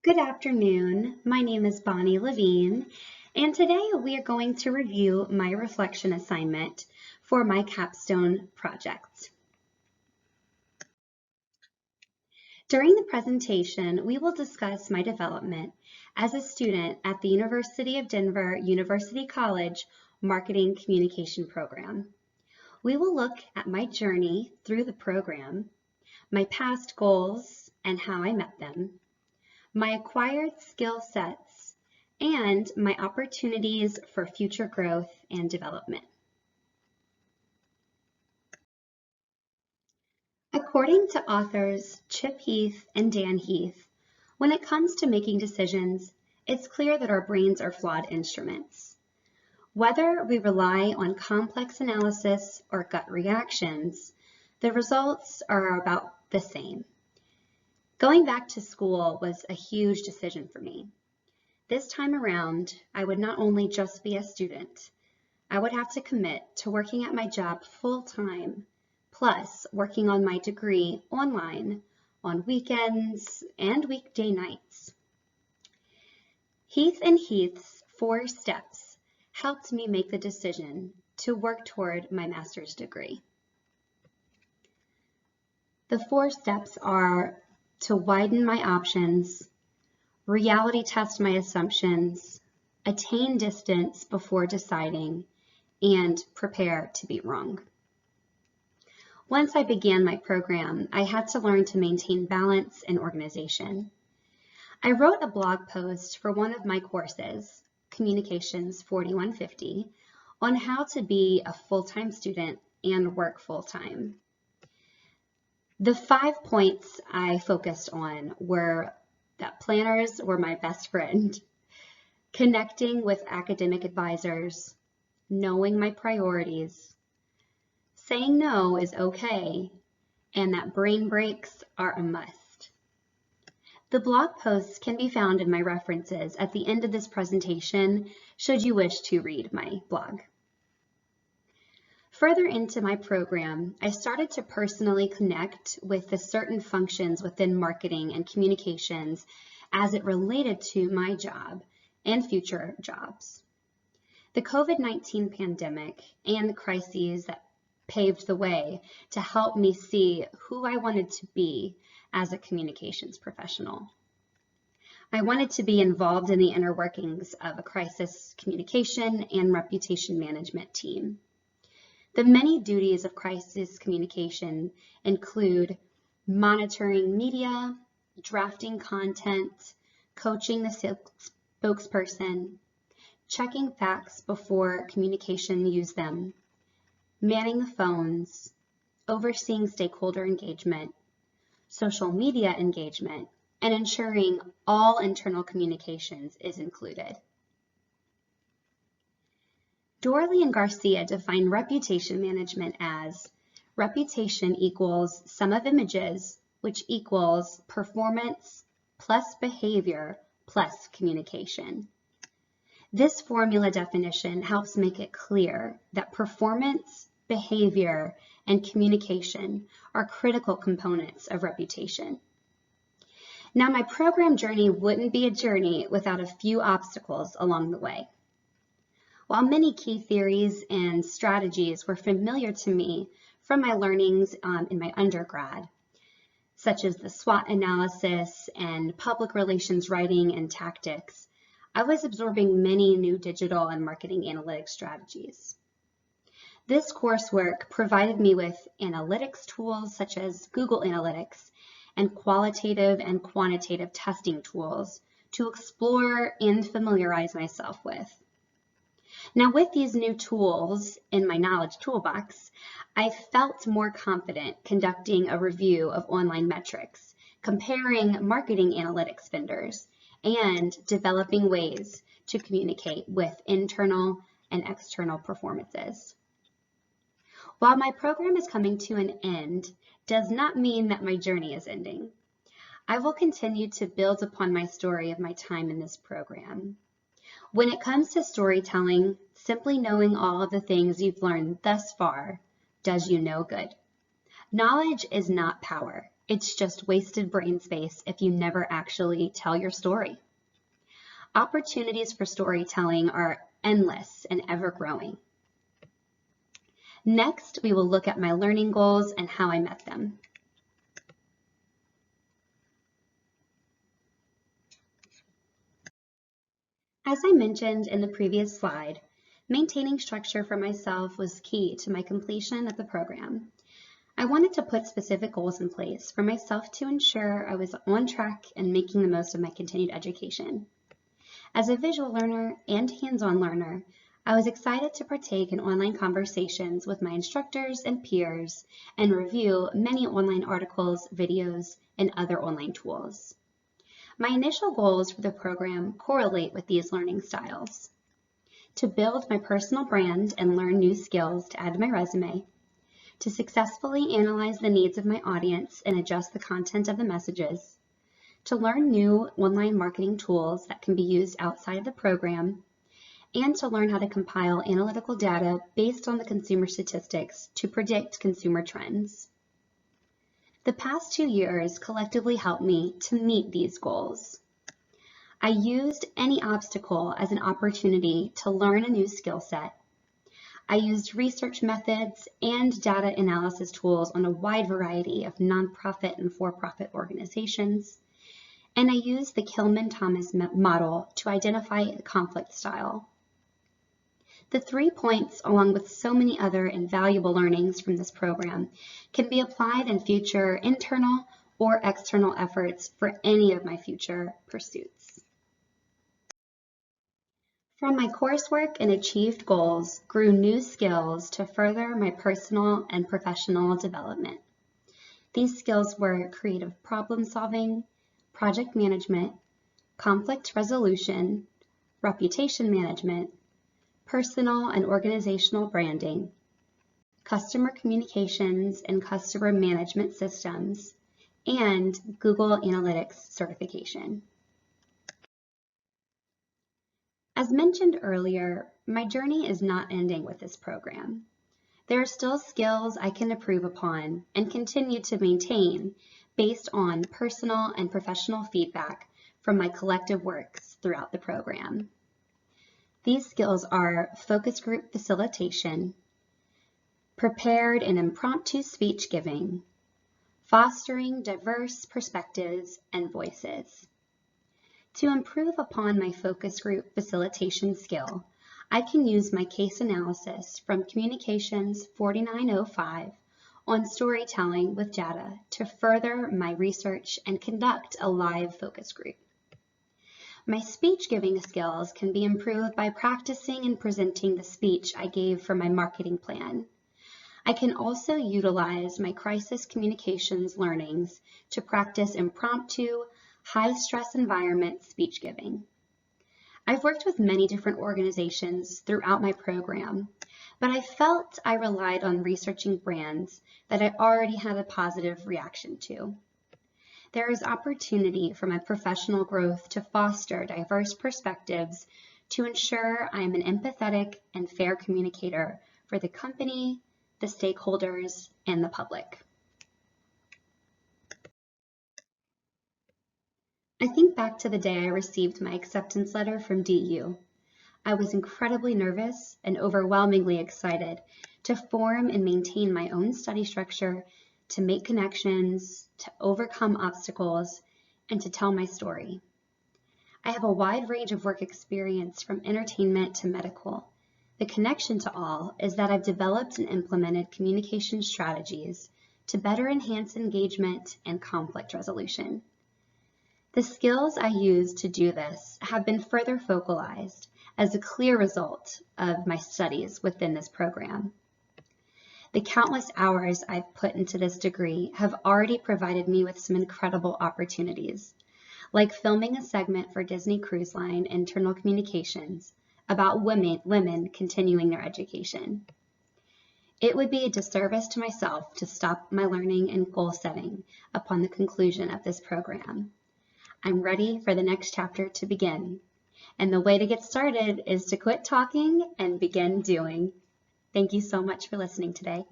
Good afternoon. My name is Bonnie Levine, and today we are going to review my reflection assignment for my capstone project. During the presentation, we will discuss my development as a student at the University of Denver University College Marketing Communication Program. We will look at my journey through the program, my past goals and how I met them, my acquired skill sets, and my opportunities for future growth and development. According to authors Chip Heath and Dan Heath, when it comes to making decisions, it's clear that our brains are flawed instruments. Whether we rely on complex analysis or gut reactions, the results are about the same. Going back to school was a huge decision for me. This time around, I would not only just be a student, I would have to commit to working at my job full-time, plus working on my degree online on weekends and weekday nights. Heath and Heath's 4 steps helped me make the decision to work toward my master's degree. The 4 steps are to widen my options, reality test my assumptions, attain distance before deciding, and prepare to be wrong. Once I began my program, I had to learn to maintain balance and organization. I wrote a blog post for one of my courses, Communications 4150, on how to be a full-time student and work full-time. The 5 points I focused on were that planners were my best friend, connecting with academic advisors, knowing my priorities, saying no is okay, and that brain breaks are a must. The blog posts can be found in my references at the end of this presentation, should you wish to read my blog. Further into my program, I started to personally connect with the certain functions within marketing and communications as it related to my job and future jobs. The COVID-19 pandemic and the crises that paved the way to help me see who I wanted to be as a communications professional. I wanted to be involved in the inner workings of a crisis communication and reputation management team. The many duties of crisis communication include monitoring media, drafting content, coaching the spokesperson, checking facts before communication use them, manning the phones, overseeing stakeholder engagement, social media engagement, and ensuring all internal communications is included. Dorley and Garcia define reputation management as reputation equals sum of images, which equals performance plus behavior plus communication. This formula definition helps make it clear that performance, behavior, and communication are critical components of reputation. Now, my program journey wouldn't be a journey without a few obstacles along the way. While many key theories and strategies were familiar to me from my learnings in my undergrad, such as the SWOT analysis and public relations writing and tactics, I was absorbing many new digital and marketing analytics strategies. This coursework provided me with analytics tools such as Google Analytics and qualitative and quantitative testing tools to explore and familiarize myself with. Now, with these new tools in my knowledge toolbox, I felt more confident conducting a review of online metrics, comparing marketing analytics vendors, and developing ways to communicate with internal and external performances. While my program is coming to an end, does not mean that my journey is ending. I will continue to build upon my story of my time in this program. When it comes to storytelling, simply knowing all of the things you've learned thus far does you no good. Knowledge is not power. It's just wasted brain space if you never actually tell your story. Opportunities for storytelling are endless and ever growing. Next, we will look at my learning goals and how I met them. As I mentioned in the previous slide, maintaining structure for myself was key to my completion of the program. I wanted to put specific goals in place for myself to ensure I was on track and making the most of my continued education. As a visual learner and hands-on learner, I was excited to partake in online conversations with my instructors and peers and review many online articles, videos, and other online tools. My initial goals for the program correlate with these learning styles: to build my personal brand and learn new skills to add to my resume, to successfully analyze the needs of my audience and adjust the content of the messages, to learn new online marketing tools that can be used outside of the program, and to learn how to compile analytical data based on the consumer statistics to predict consumer trends. The past 2 years collectively helped me to meet these goals. I used any obstacle as an opportunity to learn a new skill set. I used research methods and data analysis tools on a wide variety of nonprofit and for-profit organizations, and I used the Kilman-Thomas model to identify a conflict style. The 3 points, along with so many other invaluable learnings from this program, can be applied in future internal or external efforts for any of my future pursuits. From my coursework and achieved goals grew new skills to further my personal and professional development. These skills were creative problem solving, project management, conflict resolution, reputation management, personal and organizational branding, customer communications and customer management systems, and Google Analytics certification. As mentioned earlier, my journey is not ending with this program. There are still skills I can improve upon and continue to maintain based on personal and professional feedback from my collective works throughout the program. These skills are focus group facilitation, prepared and impromptu speech giving, fostering diverse perspectives and voices. To improve upon my focus group facilitation skill, I can use my case analysis from Communications 4905 on storytelling with data to further my research and conduct a live focus group. My speech giving skills can be improved by practicing and presenting the speech I gave for my marketing plan. I can also utilize my crisis communications learnings to practice impromptu, high-stress environment speech giving. I've worked with many different organizations throughout my program, but I felt I relied on researching brands that I already had a positive reaction to. There is opportunity for my professional growth to foster diverse perspectives to ensure I am an empathetic and fair communicator for the company, the stakeholders, and the public. I think back to the day I received my acceptance letter from DU. I was incredibly nervous and overwhelmingly excited to form and maintain my own study structure, to make connections, to overcome obstacles, and to tell my story. I have a wide range of work experience from entertainment to medical. The connection to all is that I've developed and implemented communication strategies to better enhance engagement and conflict resolution. The skills I use to do this have been further focalized as a clear result of my studies within this program. The countless hours I've put into this degree have already provided me with some incredible opportunities, like filming a segment for Disney Cruise Line internal communications about women continuing their education. It would be a disservice to myself to stop my learning and goal setting upon the conclusion of this program. I'm ready for the next chapter to begin, and the way to get started is to quit talking and begin doing. Thank you so much for listening today.